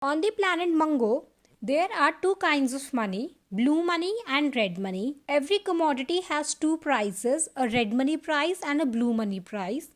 On the planet Mungo, there are two kinds of money, blue money and red money. Every commodity has two prices, a red money price and a blue money price.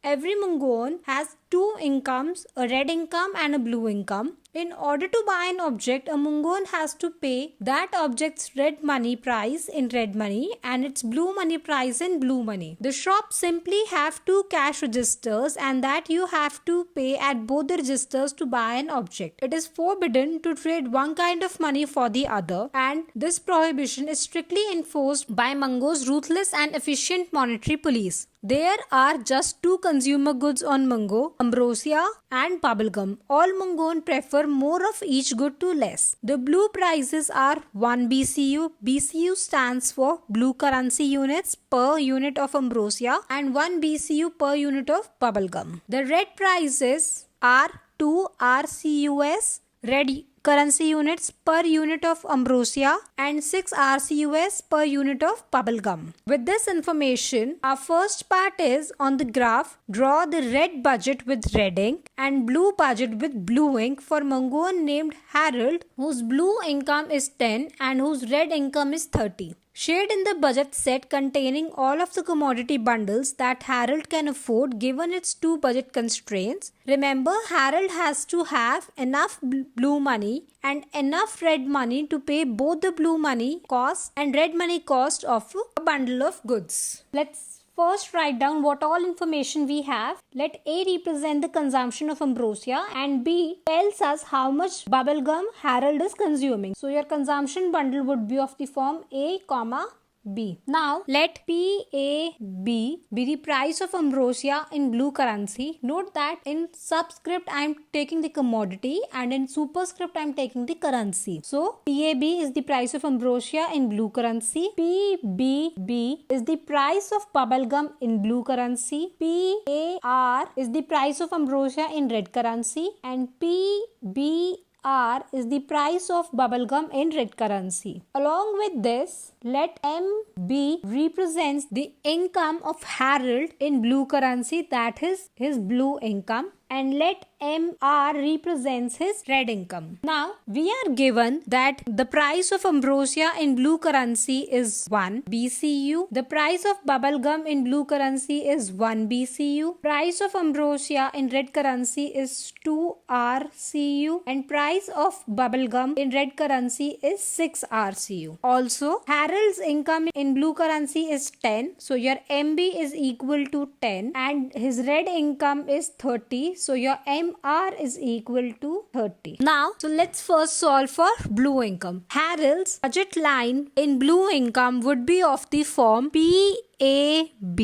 Every Mungoan has two incomes, a red income and a blue income. In order to buy an object, a Mungoan has to pay that object's red money price in red money and its blue money price in blue money. The shops simply have two cash registers and that you have to pay at both the registers to buy an object. It is forbidden to trade one kind of money for the other, and this prohibition is strictly enforced by Mungo's ruthless and efficient monetary police. There are just two consumer goods on Mungo, ambrosia and bubblegum. All Mungoan prefer more of each good to less. The blue prices are 1 BCU. BCU stands for blue currency units per unit of ambrosia and 1 BCU per unit of bubblegum. The red prices are 2 RCUS, red currency units per unit of ambrosia and 6 RCUS per unit of bubblegum. With this information, our first part is on the graph. Draw the red budget with red ink and blue budget with blue ink for Mungoan named Harold, whose blue income is 10 and whose red income is 30. Shade in the budget set containing all of the commodity bundles that Harold can afford given its two budget constraints. Remember, Harold has to have enough blue money and enough red money to pay both the blue money cost and red money cost of a bundle of goods. Let's first write down what all information we have. Let A represent the consumption of ambrosia and B tells us how much bubblegum Harold is consuming. So your consumption bundle would be of the form A, B. Now let PAB be the price of ambrosia in blue currency. Note that in subscript I am taking the commodity and in superscript I am taking the currency. So PAB is the price of ambrosia in blue currency. PBB is the price of bubblegum in blue currency. PAR is the price of ambrosia in red currency, and PBR is the price of bubblegum in red currency. Along with this, let MB represents the income of Harold in blue currency, that is his blue income, and let MR represents his red income. Now we are given that the price of ambrosia in blue currency is 1 BCU. The price of bubblegum in blue currency is 1 BCU. Price of ambrosia in red currency is 2 RCU, and price of bubblegum in red currency is 6 RCU. Also, Harold's income in blue currency is 10. So your MB is equal to 10 and his red income is 30. So your MR is equal to 30. Now, so let's first solve for blue income. Harold's budget line in blue income would be of the form PAB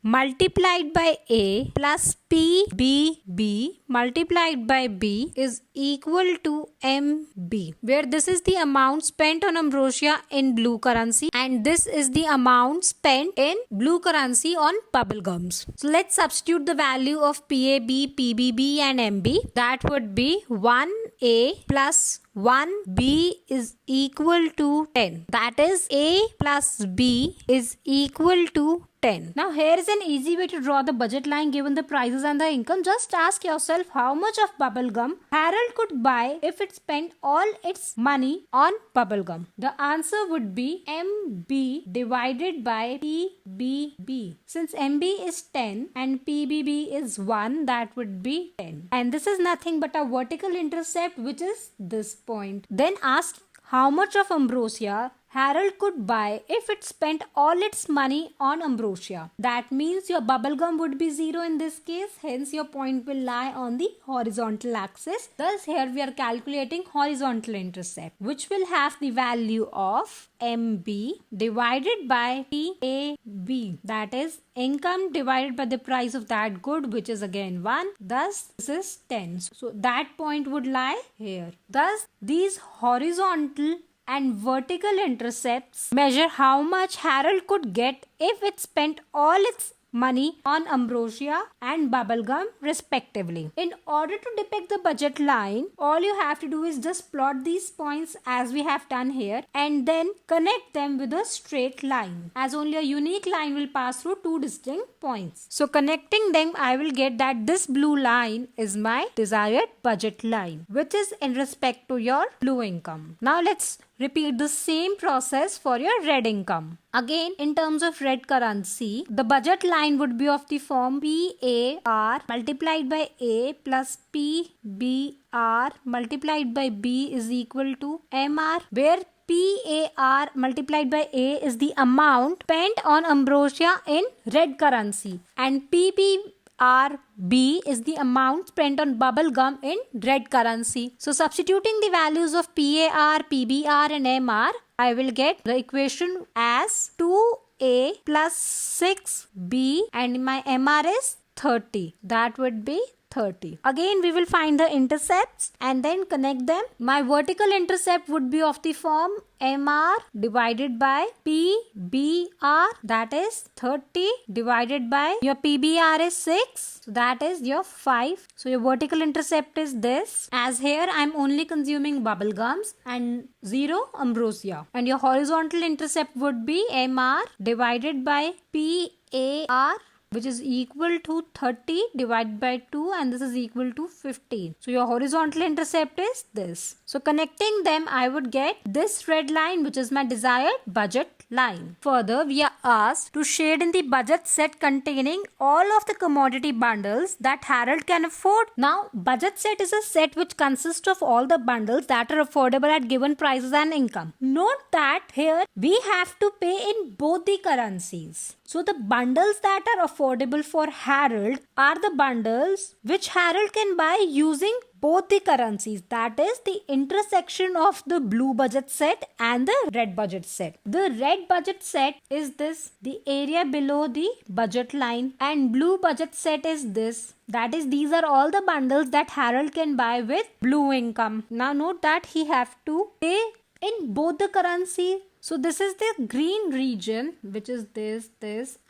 multiplied by A plus PBB multiplied by B is equal to MB, where this is the amount spent on ambrosia in blue currency and this is the amount spent in blue currency on bubblegums. So let's substitute the value of PAB, PBB and MB. That would be 1A plus 1B is equal to 10. That is A plus B is equal to 10. Now here is an easy way to draw the budget line given the prices and the income. Just ask yourself how much of bubblegum Harold could buy if it spent all its money on bubblegum. The answer would be MB divided by PBB. Since MB is 10 and PBB is 1, that would be 10. And this is nothing but a vertical intercept, which is this point. Then ask how much of ambrosia Harold could buy if it spent all its money on ambrosia. That means your bubblegum would be 0 in this case. Hence your point will lie on the horizontal axis. Thus here we are calculating horizontal intercept, which will have the value of MB divided by PAB. That is income divided by the price of that good, which is again 1. Thus this is 10. So that point would lie here. Thus these horizontal and vertical intercepts measure how much Harold could get if it spent all its money on ambrosia and bubblegum respectively. In order to depict the budget line, all you have to do is just plot these points as we have done here and then connect them with a straight line, as only a unique line will pass through two distinct points. So connecting them, I will get that this blue line is my desired budget line, which is in respect to your blue income. Now let's repeat the same process for your red income. Again, in terms of red currency, the budget line would be of the form PAR multiplied by A plus PBR multiplied by B is equal to MR, where PAR multiplied by A is the amount spent on ambrosia in red currency and PBRB is the amount spent on bubble gum in red currency. So substituting the values of PAR, PBR and MR, I will get the equation as 2A plus 6B and my MR is 30. That would be 30. Again, we will find the intercepts and then connect them. My vertical intercept would be of the form MR divided by PBR, that is 30 divided by your PBR is 6, so that is your 5. So your vertical intercept is this, as here I am only consuming bubble gums and 0 ambrosia, and your horizontal intercept would be MR divided by PAR, which is equal to 30 divided by 2 and this is equal to 15. So your horizontal intercept is this. So connecting them, I would get this red line, which is my desired budget line. Further, we are asked to shade in the budget set containing all of the commodity bundles that Harold can afford. Now, budget set is a set which consists of all the bundles that are affordable at given prices and income. Note that here we have to pay in both the currencies. So the bundles that are affordable for Harold are the bundles which Harold can buy using both the currencies, that is the intersection of the blue budget set and the red budget set. The red budget set is this, the area below the budget line, and blue budget set is this, that is these are all the bundles that Harold can buy with blue income. Now note that he have to pay in both the currency. So this is the green region, which is this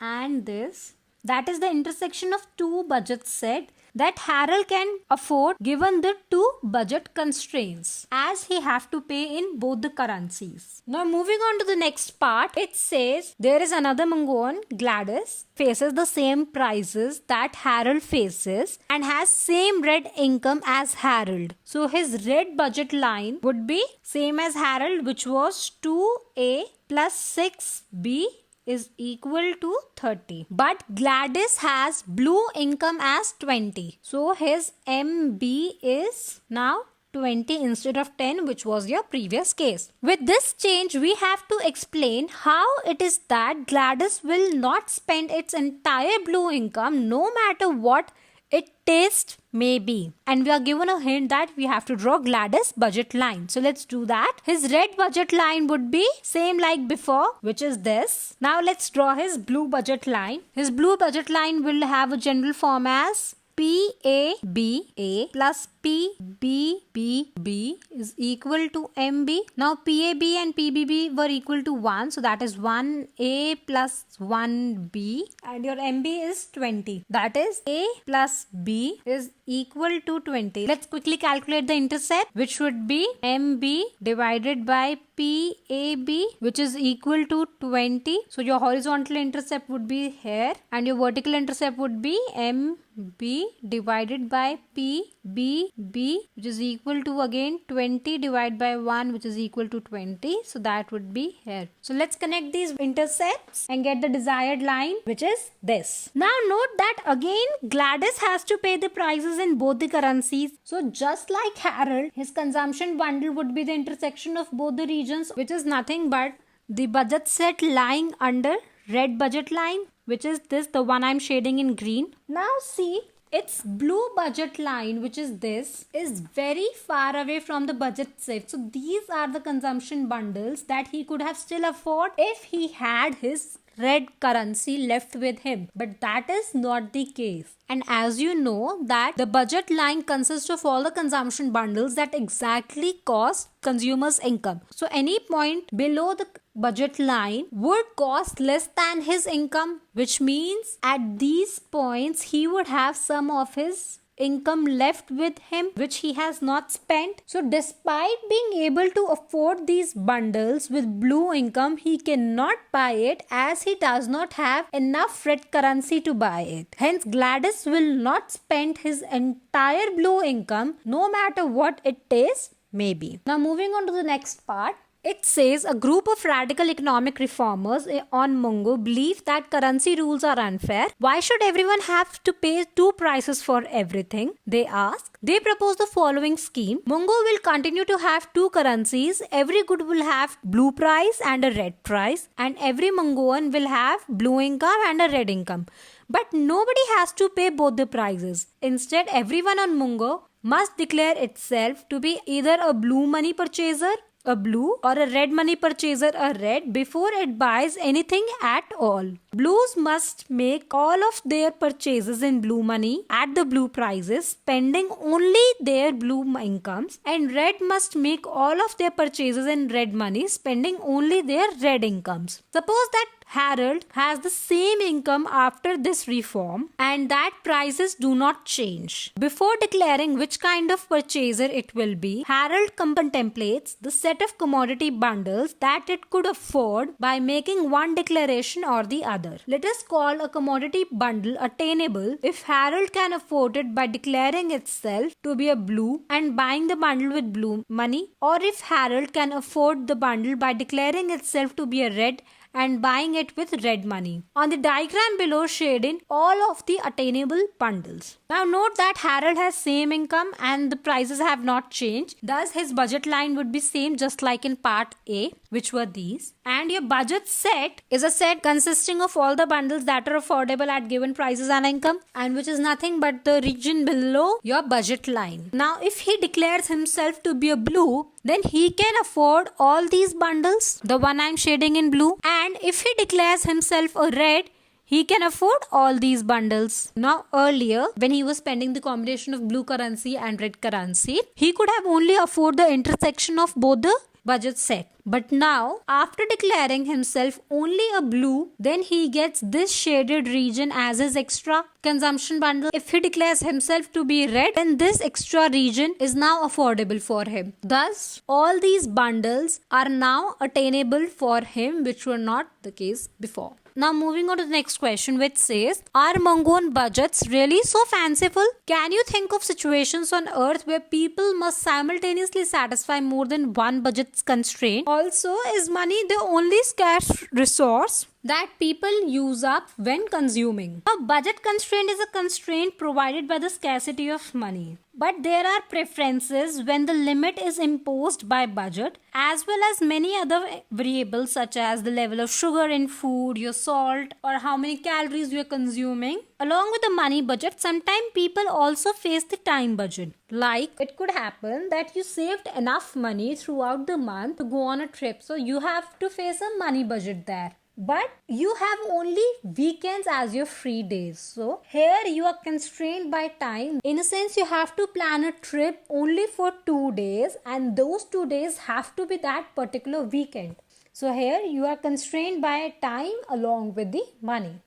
and this. That is the intersection of two budget set that Harold can afford given the two budget constraints, as he have to pay in both the currencies. Now moving on to the next part, it says there is another Mongolian, Gladys, faces the same prices that Harold faces and has same red income as Harold. So his red budget line would be same as Harold, which was 2A plus 6B is equal to 30. But Gladys has blue income as 20. So his MB is now 20 instead of 10, which was your previous case. With this change, we have to explain how it is that Gladys will not spend its entire blue income no matter what it taste may be. And we are given a hint that we have to draw Gladys budget line. So let's do that. His red budget line would be same like before, which is this. Now let's draw his blue budget line. His blue budget line will have a general form as PABA plus PBB is equal to MB. Now PAB and PBB were equal to 1. So that is 1A plus 1B. And your MB is 20. That is A plus B is equal to 20. Let's quickly calculate the intercept, which would be MB divided by PAB, which is equal to 20. So your horizontal intercept would be here and your vertical intercept would be MB divided by PBB, which is equal to again 20 divided by 1, which is equal to 20. So that would be here. So let's connect these intercepts and get the desired line, which is this. Now note that again Gladys has to pay the prices in both the currencies. So just like Harold, his consumption bundle would be the intersection of both the regions, which is nothing but the budget set lying under red budget line, which is this, the one I'm shading in green. Now see, its blue budget line, which is this, is very far away from the budget set. So these are the consumption bundles that he could have still afford if he had his red currency left with him. But that is not the case. And as you know that the budget line consists of all the consumption bundles that exactly cost consumers' income. So any point below the budget line would cost less than his income, which means at these points he would have some of his income left with him which he has not spent. So despite being able to afford these bundles with blue income, he cannot buy it as he does not have enough red currency to buy it. Hence Gladys will not spend his entire blue income no matter what it is maybe. Now moving on to the next part. It says a group of radical economic reformers on Mungo believe that currency rules are unfair. Why should everyone have to pay two prices for everything? They ask. They propose the following scheme. Mungo will continue to have two currencies. Every good will have blue price and a red price, and every Mungoan will have blue income and a red income. But nobody has to pay both the prices. Instead, everyone on Mungo must declare itself to be either a blue money purchaser, a blue, or a red money purchaser, a red, before it buys anything at all. Blues must make all of their purchases in blue money at the blue prices, spending only their blue incomes, and red must make all of their purchases in red money, spending only their red incomes. Suppose that Harold has the same income after this reform and that prices do not change. Before declaring which kind of purchaser it will be, Harold contemplates the set of commodity bundles that it could afford by making one declaration or the other. Let us call a commodity bundle attainable if Harold can afford it by declaring itself to be a blue and buying the bundle with blue money, or if Harold can afford the bundle by declaring itself to be a red and buying it with red money. On the diagram below shaded all of the attainable bundles. Now note that Harold has same income and the prices have not changed. Thus his budget line would be same just like in part A, which were these. And your budget set is a set consisting of all the bundles that are affordable at given prices and income, and which is nothing but the region below your budget line. Now if he declares himself to be a blue, then he can afford all these bundles, the one I'm shading in blue. And if he declares himself a red, he can afford all these bundles. Now earlier, when he was spending the combination of blue currency and red currency, he could have only afford the intersection of both the budget set. But now, after declaring himself only a blue, then he gets this shaded region as his extra consumption bundle. If he declares himself to be red, then this extra region is now affordable for him. Thus, all these bundles are now attainable for him, which were not the case before. Now moving on to the next question, which says, are Mungoan budgets really so fanciful? Can you think of situations on earth where people must simultaneously satisfy more than one budget constraint? Also, is money the only scarce resource that people use up when consuming? A budget constraint is a constraint provided by the scarcity of money. But there are preferences when the limit is imposed by budget, as well as many other variables such as the level of sugar in food, your salt, or how many calories you are consuming. Along with the money budget, sometimes people also face the time budget. Like, it could happen that you saved enough money throughout the month to go on a trip, so you have to face a money budget there. But you have only weekends as your free days. So here you are constrained by time. In a sense, you have to plan a trip only for 2 days, and those 2 days have to be that particular weekend. So here you are constrained by time along with the money.